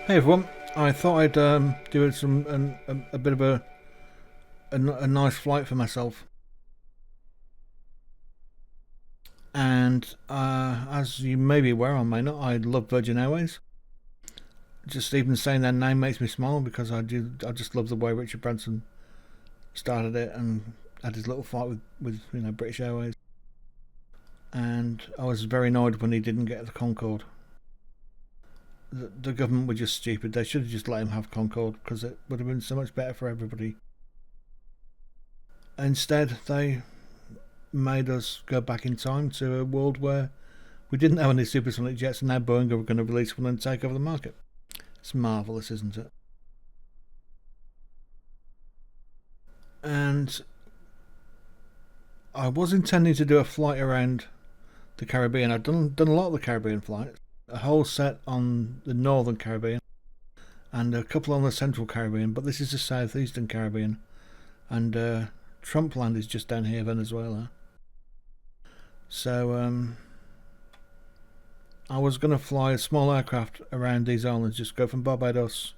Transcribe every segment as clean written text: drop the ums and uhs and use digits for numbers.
Hey everyone, I thought I'd do a bit of a nice flight for myself, and as you may be aware or may not, I love Virgin Airways. Just even saying their name makes me smile because I just love the way Richard Branson started it and had his little fight with British Airways, and I was very annoyed when he didn't get the Concorde. The government were just stupid. They should have just let him have Concorde because it would have been so much better for everybody. Instead, they made us go back in time to a world where we didn't have any supersonic jets, and now Boeing are going to release one and take over the market. It's marvellous, isn't it? And I was intending to do a flight around the Caribbean. I've done a lot of the Caribbean flights, a whole set on the Northern Caribbean and a couple on the Central Caribbean, but this is the Southeastern Caribbean, and Trump land is just down here, Venezuela. So I was going to fly a small aircraft around these islands, just go from Barbados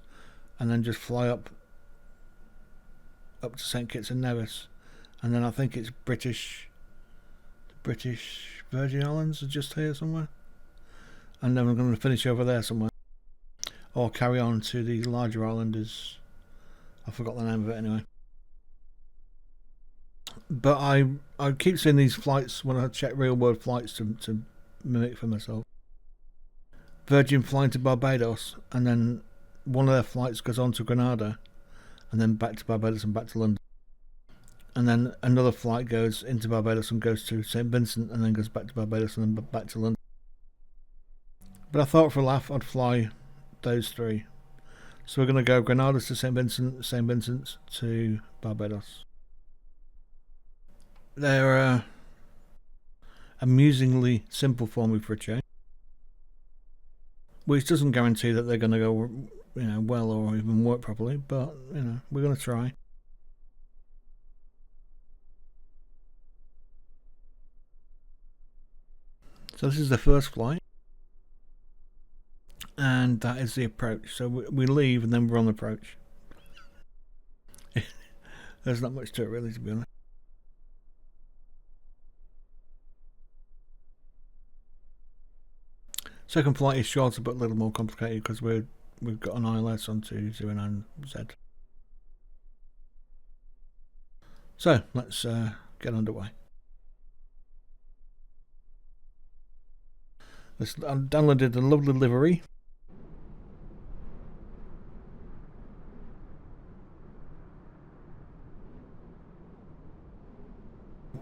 and then just fly up to St Kitts and Nevis, and then I think it's British Virgin Islands are just here somewhere, and then I'm going to finish over there somewhere, or carry on to the larger islanders. I forgot the name of it anyway. But I keep seeing these flights when I check real world flights to mimic for myself. Virgin flying to Barbados, and then one of their flights goes on to Grenada, and then back to Barbados and back to London. And then another flight goes into Barbados and goes to St Vincent, and then goes back to Barbados and then back to London. But I thought for a laugh I'd fly those three. So we're going to go Grenada to St Vincent to Barbados. They're amusingly simple for me for a change, which doesn't guarantee that they're going to go, well or even work properly. But we're going to try. So this is the first flight, and that is the approach. So we leave and then we're on the approach. There's not much to it really, to be honest. Second flight is shorter but a little more complicated because we've got an ILS onto 09Z. So let's get underway. I downloaded a lovely livery.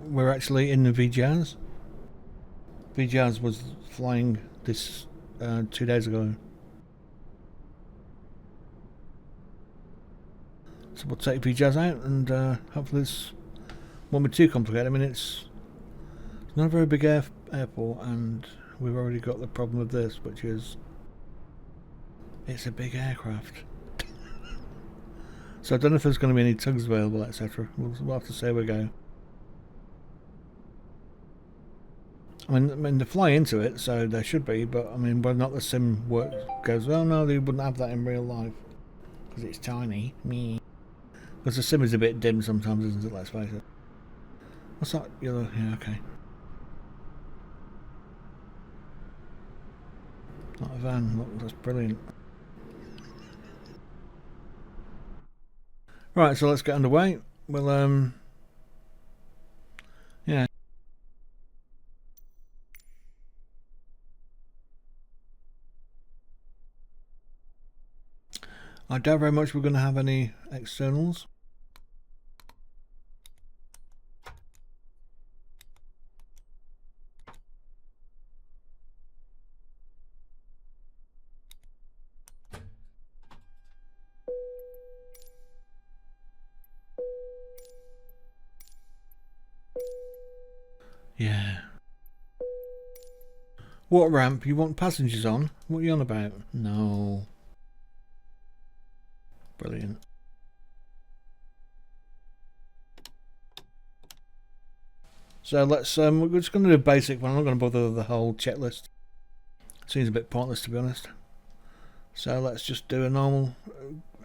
We're actually in the VJazz. VJazz was flying this 2 days ago. So we'll take VJazz out, and hopefully this won't be too complicated. I mean, it's not a very big airport, and we've already got the problem of this, which is it's a big aircraft. So I don't know if there's going to be any tugs available, etc. We'll have to see where we go. I mean, they fly into it, so there should be, but I mean, whether or not the sim goes, well, no, they wouldn't have that in real life because it's tiny. Me. Because the sim is a bit dim sometimes, isn't it? Let's face it. What's that? Yeah, okay. Not a van. Look, that's brilliant. Right, so let's get underway. Well, yeah. I doubt very much we're going to have any externals. Yeah. What ramp? You want passengers on? What are you on about? No. Brilliant. So let's we're just going to do a basic one. I'm not going to bother with the whole checklist. Seems a bit pointless, to be honest. So let's just do a normal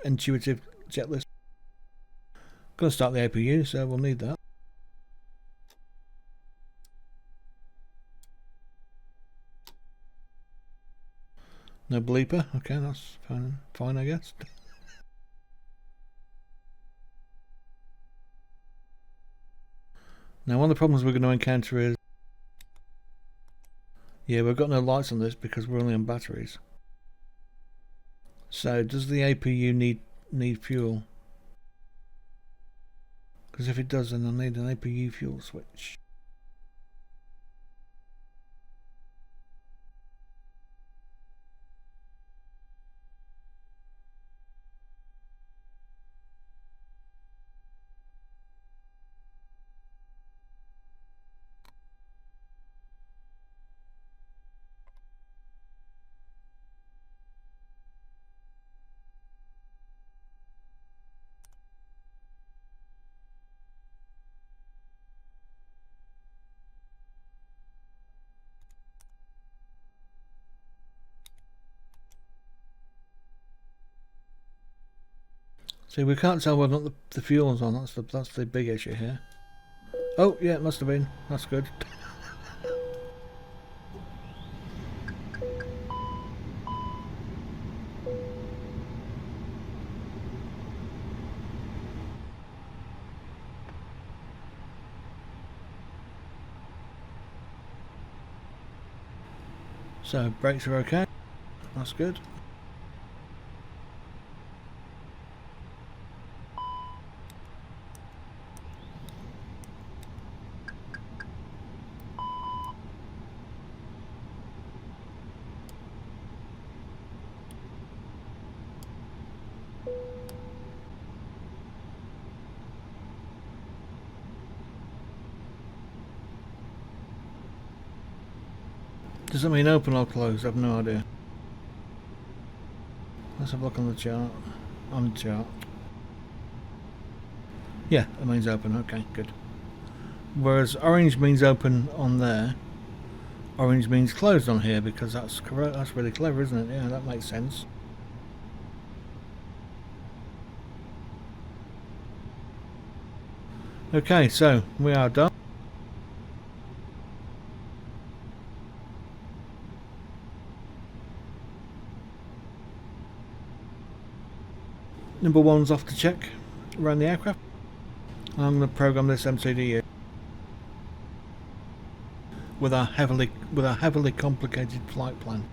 intuitive jet list. Going to start the APU, so we'll need that. No bleeper. Okay, that's fine I guess. Now one of the problems we're going to encounter is, yeah, we've got no lights on this because we're only on batteries. So does the APU need fuel? Because if it does, then I'll need an APU fuel switch. See, we can't tell whether or not the fuel's on. That's the big issue here. Oh, yeah, it must have been. That's good. So, brakes are okay. That's good. Does that mean open or closed? I've no idea. Let's have a look on the chart. On the chart. Yeah, it means open. Okay, good. Whereas orange means open on there. Orange means closed on here because that's correct. That's really clever, isn't it? Yeah, that makes sense. Okay, so we are done. Number one's off to check around the aircraft. I'm going to program this MCDU with our heavily complicated flight plan.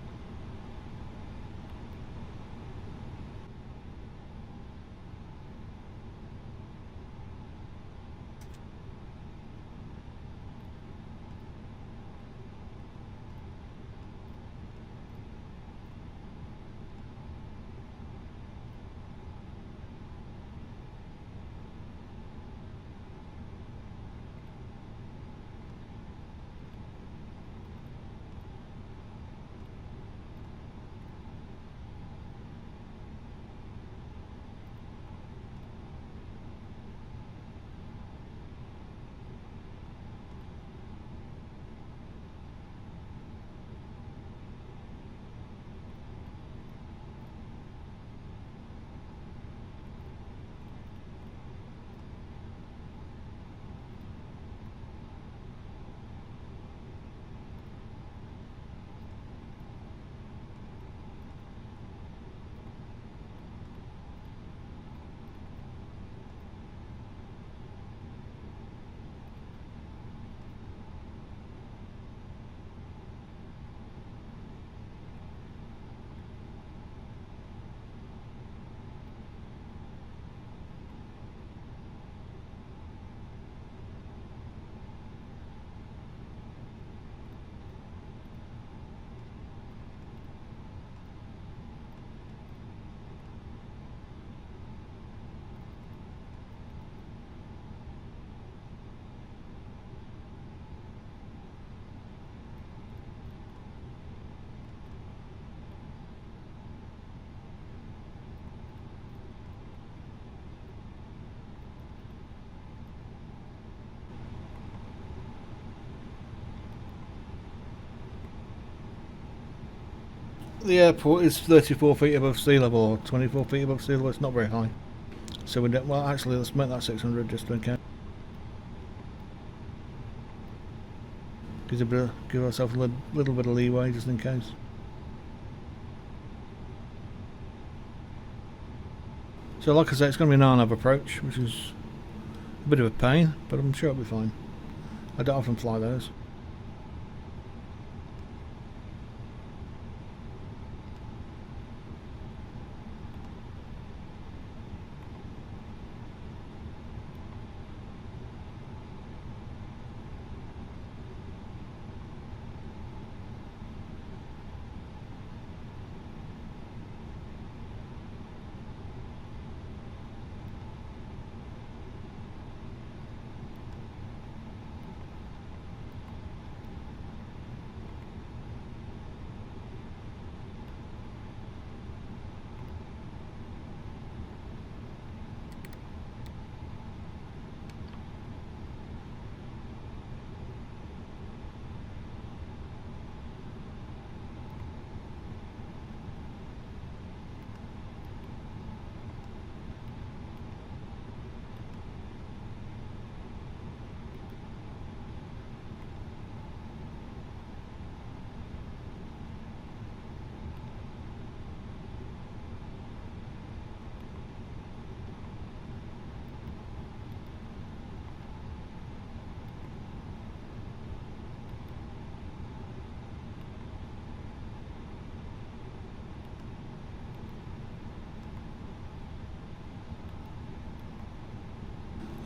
The airport is 34 feet above sea level, or 24 feet above sea level. It's not very high. So we don't, well, actually, let's make that 600 just in case. Give ourselves a little bit of leeway just in case. So like I say, it's going to be an arm approach, which is a bit of a pain, but I'm sure it'll be fine. I don't often fly those.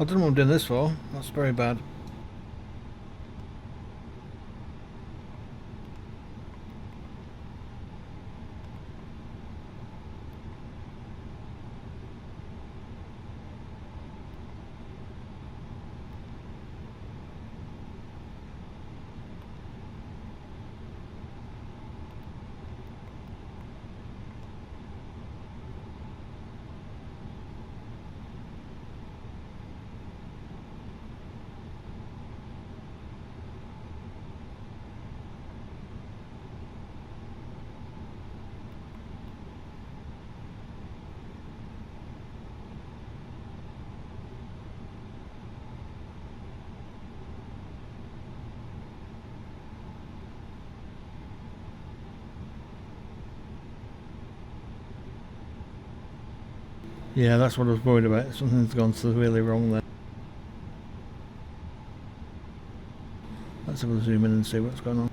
I don't know what I'm doing this for. That's very bad. Yeah, that's what I was worried about. Something's gone severely wrong there. Let's have a zoom in and see what's going on.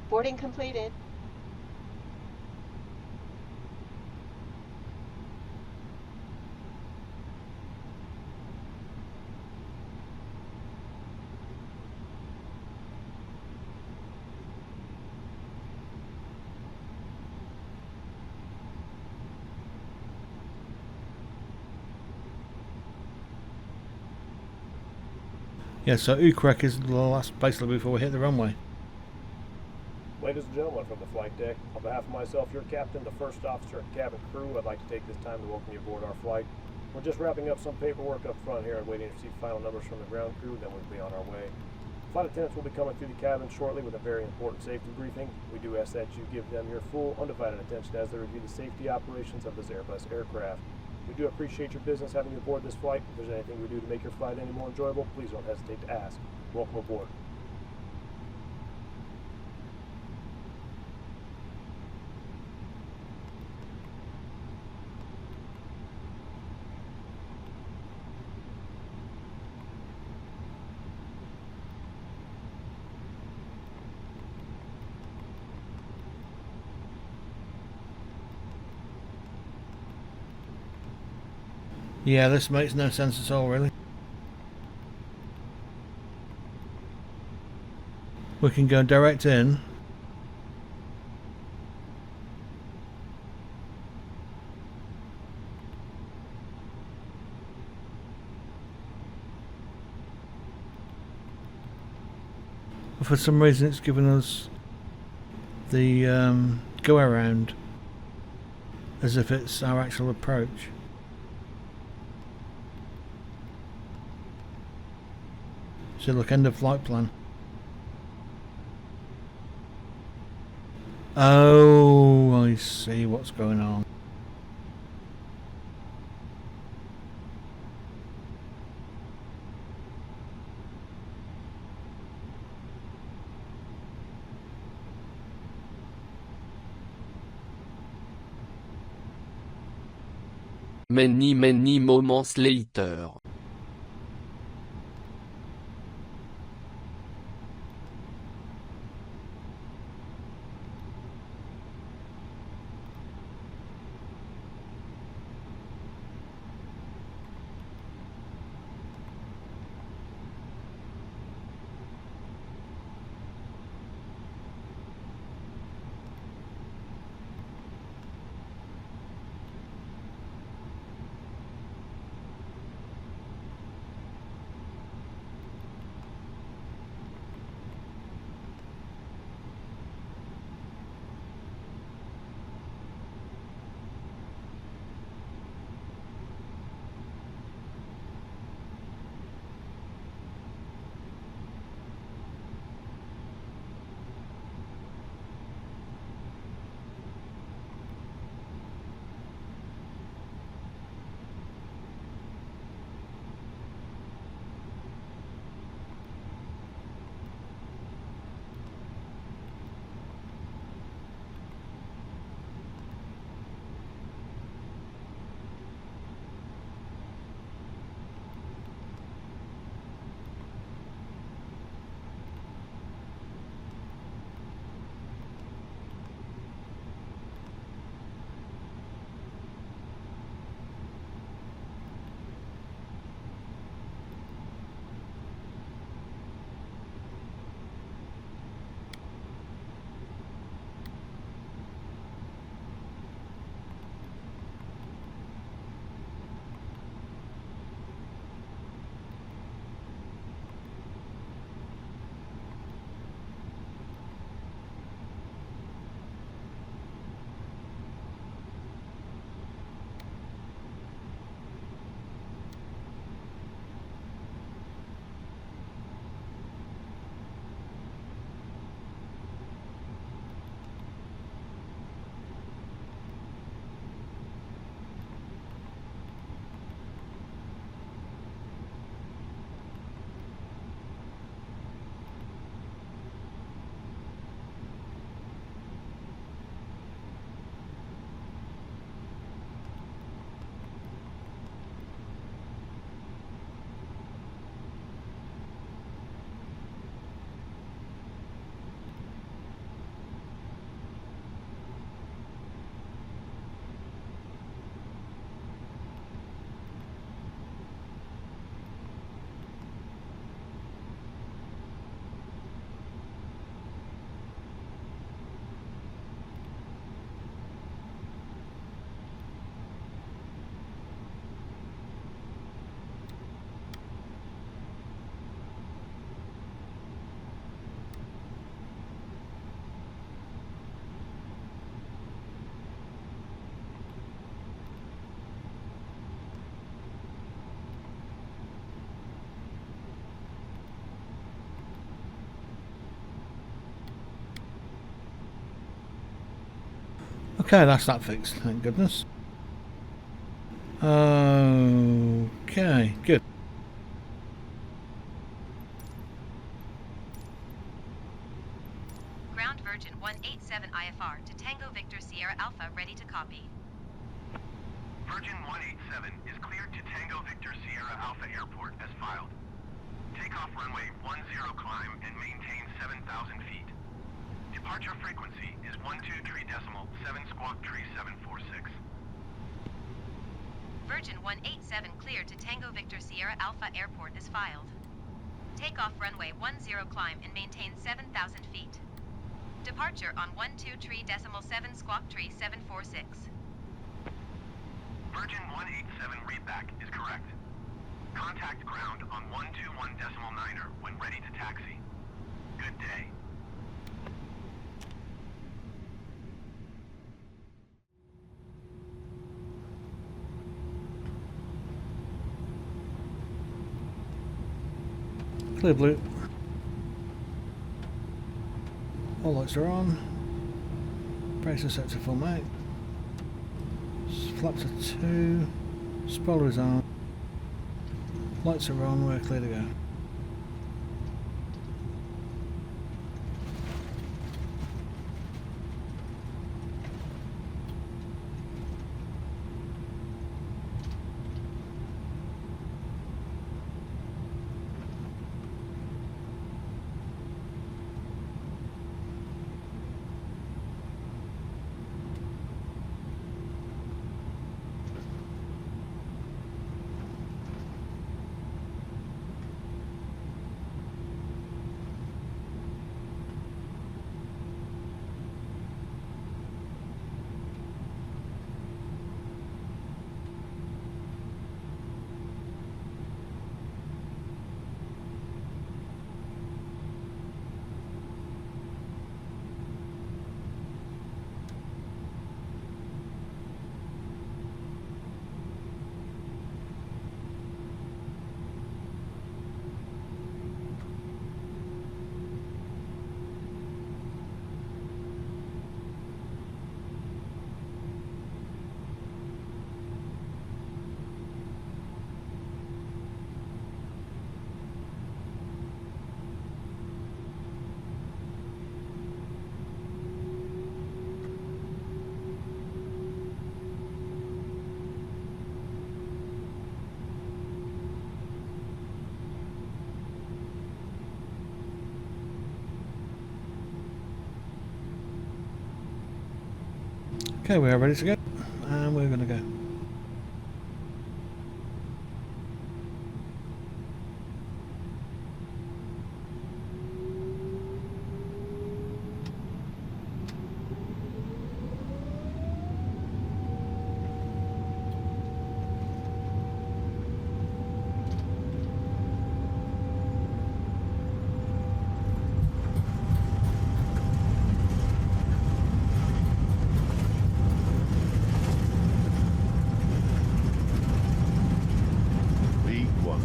Boarding completed. Yeah, so Utrecht is the last, basically before we hit the runway. Ladies and gentlemen from the flight deck, on behalf of myself, your captain, the first officer, and cabin crew, I'd like to take this time to welcome you aboard our flight. We're just wrapping up some paperwork up front here and waiting to receive final numbers from the ground crew, then we'll be on our way. Flight attendants will be coming through the cabin shortly with a very important safety briefing. We do ask that you give them your full, undivided attention as they review the safety operations of this Airbus aircraft. We do appreciate your business having you aboard this flight. If there's anything we do to make your flight any more enjoyable, please don't hesitate to ask. Welcome aboard. Yeah, this makes no sense at all, really. We can go direct in. But for some reason it's given us the go around as if it's our actual approach. So look, end of flight plan. Oh, I see what's going on. Many moments later. Okay, that's that fixed, thank goodness. Okay, good. Ground Virgin 187 IFR to Tango Victor Sierra Alpha, ready to copy. Virgin 187 is cleared to Tango Victor Sierra Alpha Airport as filed. Takeoff runway 10 climb and maintain 7,000 feet. Departure frequency is 123.7 squawk tree 746. Virgin 187 cleared to Tango Victor Sierra Alpha Airport as filed. Takeoff runway 10 climb and maintain 7,000 feet. Departure on 123.7 squawk tree 746. Virgin 187 readback is correct. Contact ground on 121.9er when ready to taxi. Good day. Clear blue. All lights are on. Bracer set to full mount. Flaps are 2. Spoiler is on. Lights are on, we're clear to go. Okay, we are ready to go, and we're going to go. P.1.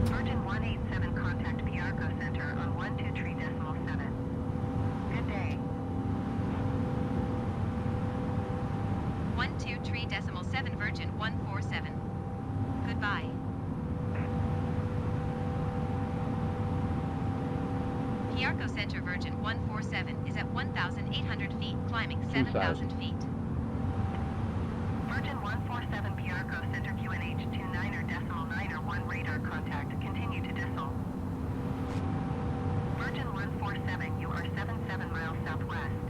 Virgin 187 contact Piarco Center on 123.7. Good day. 123.7 Virgin 147. Goodbye. Piarco Center Virgin 147 is at 1,800 feet, climbing 7,000 feet. Virgin 147 Piarco Center QNH 29.9 radar contact. Continue to distal. Virgin 147, you are 77 miles southwest.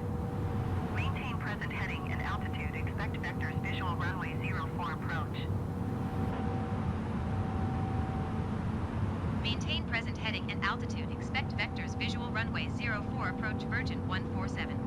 Maintain present heading and altitude. Expect vectors visual runway 04 approach. Maintain present heading and altitude. Expect vectors visual runway 04 approach Virgin 147.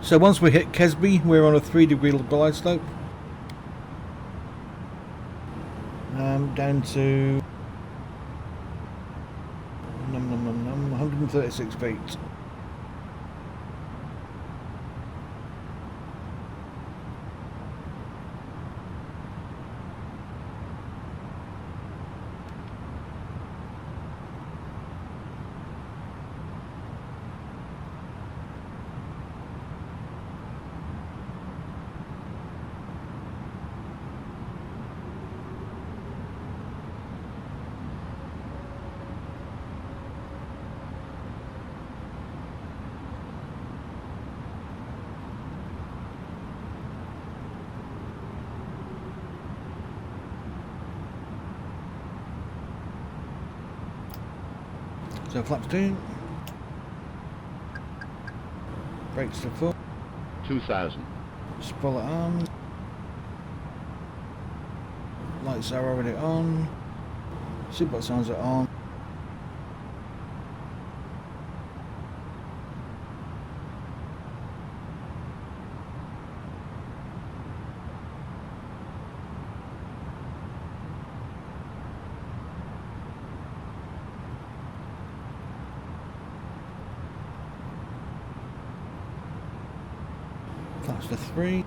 So once we hit Kesby, we're on a 3-degree glide slope. Down to 136 feet. So flaps down, brakes to full, 2000. spoiler arms, lights are already on, seatbelt signs are on. Flaps to 3.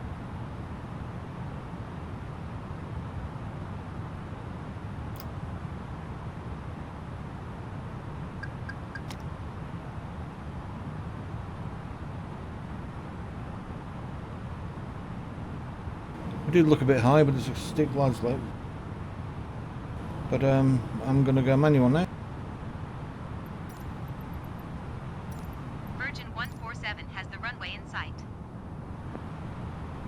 We do look a bit high, but it's a steep glide slope. But I'm going to go manual now. Virgin 147 has the runway in sight.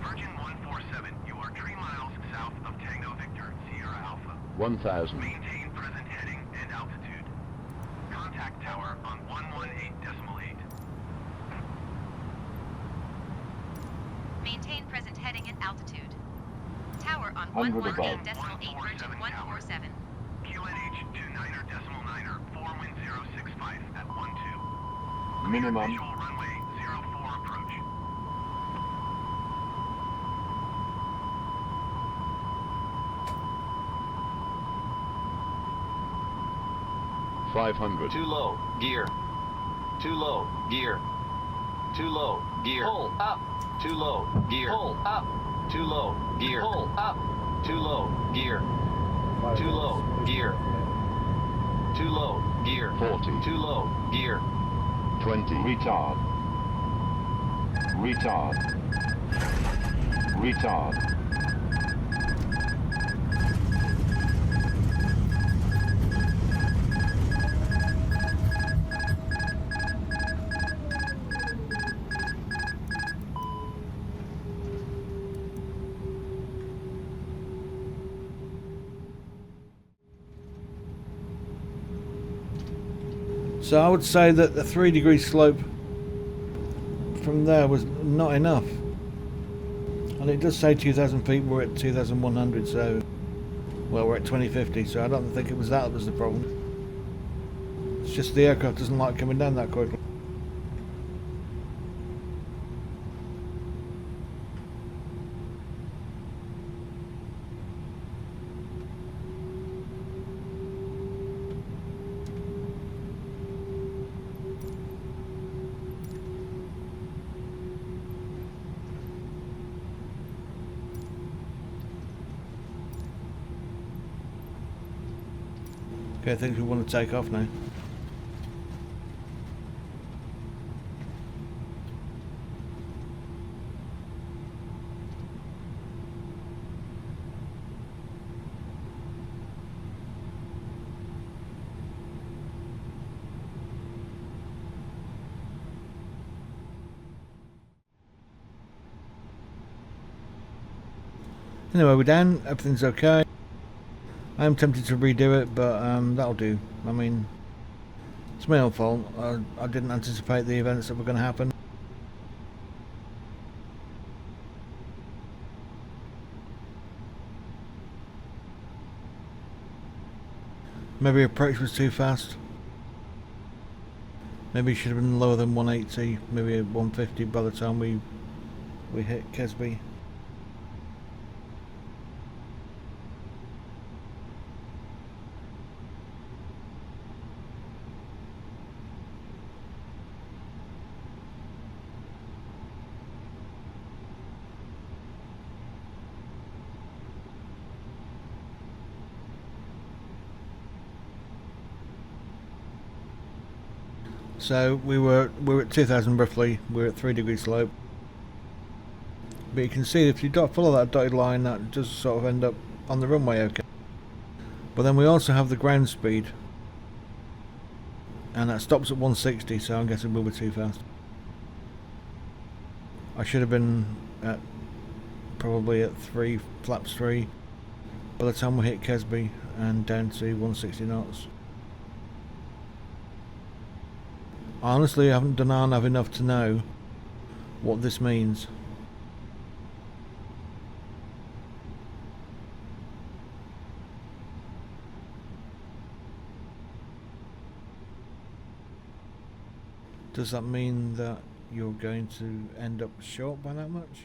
Virgin 147, you are 3 miles south of Tango Victor, Sierra Alpha. 1000. Maintain present heading and altitude. Contact tower on 118.8. Maintain present heading and altitude. Tower on 100 above. 118.8 Virgin 147. QNH 29er.9er, 4 wind 065 at 12. Minimum. Visual runway 04 approach. $500. Too low, gear. Too low, gear. Too low, gear. Pull up. Too low, gear. Pull up. Too low, gear. Pull up. Too low, gear. Too low, gear. Too low, gear. 40. Too low, gear. 20. Retard. Retard. Retard. So I would say that the 3-degree slope from there was not enough. And it does say 2,000 feet, we're at 2,100, so, well, we're at 2050, so I don't think it was that was the problem. It's just the aircraft doesn't like coming down that quickly. Okay, I think we want to take off now. Anyway, we're down, everything's okay. I'm tempted to redo it, but that'll do. I mean, it's my own fault. I didn't anticipate the events that were going to happen. Maybe approach was too fast. Maybe it should have been lower than 180, maybe 150 by the time we we hit Kesby. So we were at 2000 roughly. We're at 3 degree slope. But you can see if you follow that dotted line, that does sort of end up on the runway okay. But then we also have the ground speed, and that stops at 160, so I'm guessing we'll be too fast. I should have been at probably at flaps 3 by the time we hit Kesby and down to 160 knots. I honestly haven't done RNAV enough to know what this means. Does that mean that you're going to end up short by that much?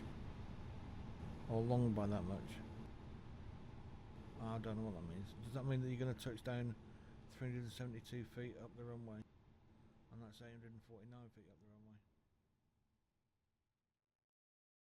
Or long by that much? I don't know what that means. Does that mean that you're going to touch down 372 feet up the runway? And that's 849 feet up the runway.